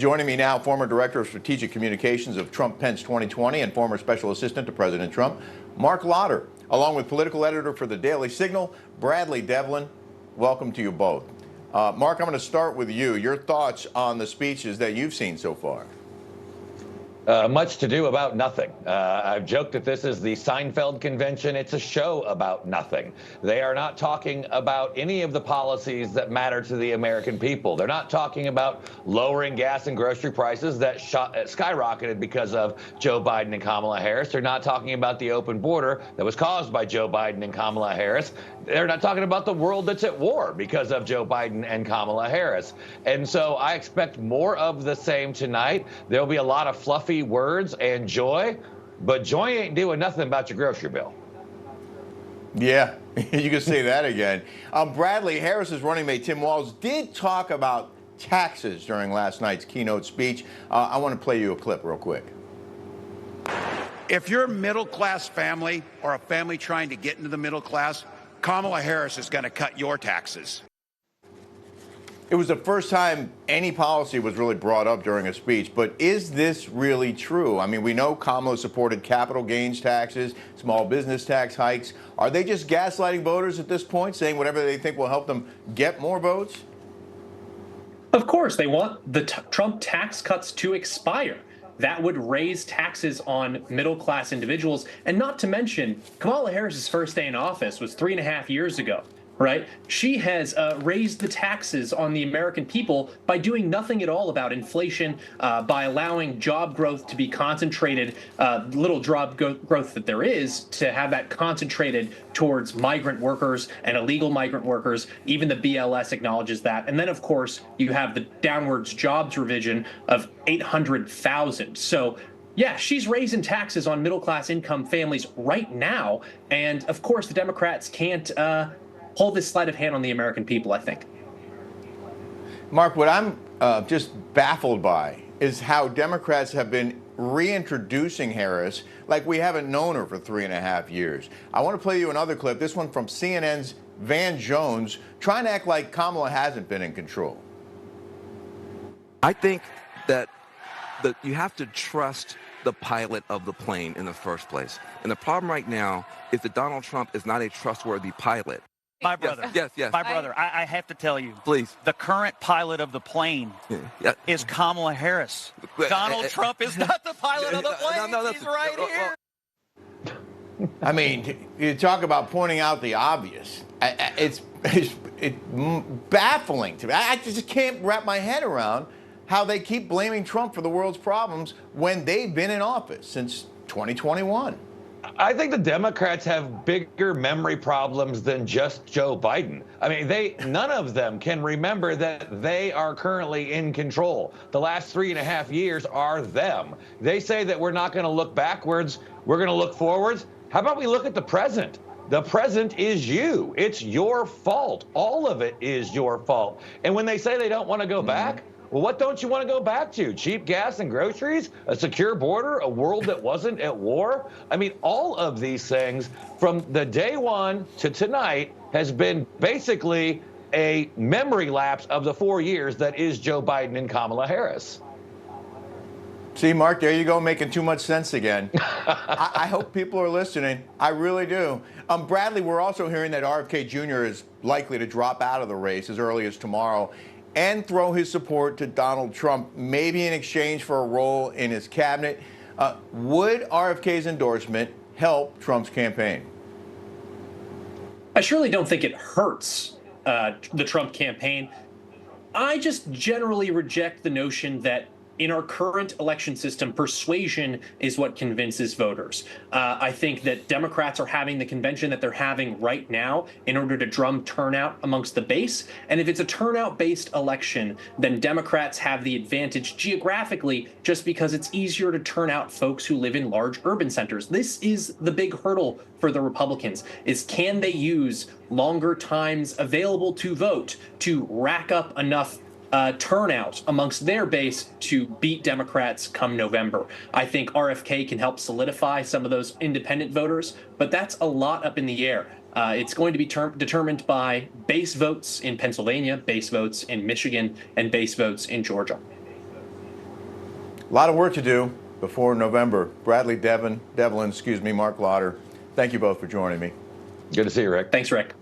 Joining me now, former Director of Strategic Communications of Trump-Pence 2020 and former Special Assistant to President Trump, Mark Lauder, along with political editor for the Daily Signal, Bradley Devlin. Welcome to you both. Mark, I'm going to start with you. Your thoughts on the speeches that you've seen so far? Much to do about nothing. I've joked that this is the Seinfeld convention. It's a show about nothing. They are not talking about any of the policies that matter to the American people. They're not talking about lowering gas and grocery prices that skyrocketed because of Joe Biden and Kamala Harris. They're not talking about the open border that was caused by Joe Biden and Kamala Harris. They're not talking about the world that's at war because of Joe Biden and Kamala Harris. And so I expect more of the same tonight. There'll be a lot of fluffy words and joy, but joy ain't doing nothing about your grocery bill. Yeah, you can say that again. Bradley, Harris's running mate Tim Walz did talk about taxes during last night's keynote speech. I want to play you a clip real quick. If you're a middle-class family or a family trying to get into the middle class, Kamala Harris is going to cut your taxes. It was the first time any policy was really brought up during a speech, but is this really true? I mean, we know Kamala supported capital gains taxes, small business tax hikes. Are they just gaslighting voters at this point, saying whatever they think will help them get more votes? Of course, they want the Trump tax cuts to expire. That would raise taxes on middle-class individuals. And not to mention, Kamala Harris's first day in office was 3.5 years ago. Right? She has raised the taxes on the American people by doing nothing at all about inflation, by allowing job growth to be concentrated, little job growth that there is, to have that concentrated towards migrant workers and illegal migrant workers. Even the BLS acknowledges that. And then, of course, you have the downwards jobs revision of 800,000. So yeah, she's raising taxes on middle-class income families right now. And, of course, the Democrats can't hold this sleight of hand on the American people, I think. Mark, what I'm just baffled by is how Democrats have been reintroducing Harris like we haven't known her for 3.5 years. I want to play you another clip, this one from CNN's Van Jones, trying to act like Kamala hasn't been in control. I think that you have to trust the pilot of the plane in the first place. And the problem right now is that Donald Trump is not a trustworthy pilot. My brother. Yes. My brother, I have to tell you. Please. The current pilot of the plane is Kamala Harris. Donald Trump is not the pilot of the plane. No, he's right here. I mean, you talk about pointing out the obvious. It's baffling to me. I just can't wrap my head around how they keep blaming Trump for the world's problems when they've been in office since 2021. I think the Democrats have bigger memory problems than just Joe Biden. I mean, none of them can remember that they are currently in control. The last 3.5 years are them. They say that we're not going to look backwards, we're going to look forwards. How about we look at the present? The present is you. It's your fault. All of it is your fault. And when they say they don't want to go back, well, what don't you want to go back to? Cheap gas and groceries, a secure border, a world that wasn't at war? I mean, all of these things from the day one to tonight has been basically a memory lapse of the 4 years that is Joe Biden and Kamala Harris. See, Mark, there you go, making too much sense again. I hope people are listening. I really do. Bradley, we're also hearing that RFK Jr. is likely to drop out of the race as early as tomorrow and throw his support to Donald Trump, maybe in exchange for a role in his cabinet. Would RFK's endorsement help Trump's campaign? I surely don't think it hurts the Trump campaign. I just generally reject the notion that in our current election system, persuasion is what convinces voters. I think that Democrats are having the convention that they're having right now in order to drum turnout amongst the base. And if it's a turnout-based election, then Democrats have the advantage geographically just because it's easier to turn out folks who live in large urban centers. This is the big hurdle for the Republicans, is can they use longer times available to vote to rack up enough turnout amongst their base to beat Democrats come November. I think RFK can help solidify some of those independent voters, but that's a lot up in the air. It's going to be determined by base votes in Pennsylvania, base votes in Michigan, and base votes in Georgia. A lot of work to do before November. Bradley Devlin, Mark Lauder. Thank you both for joining me. Good to see you, Rick. Thanks, Rick.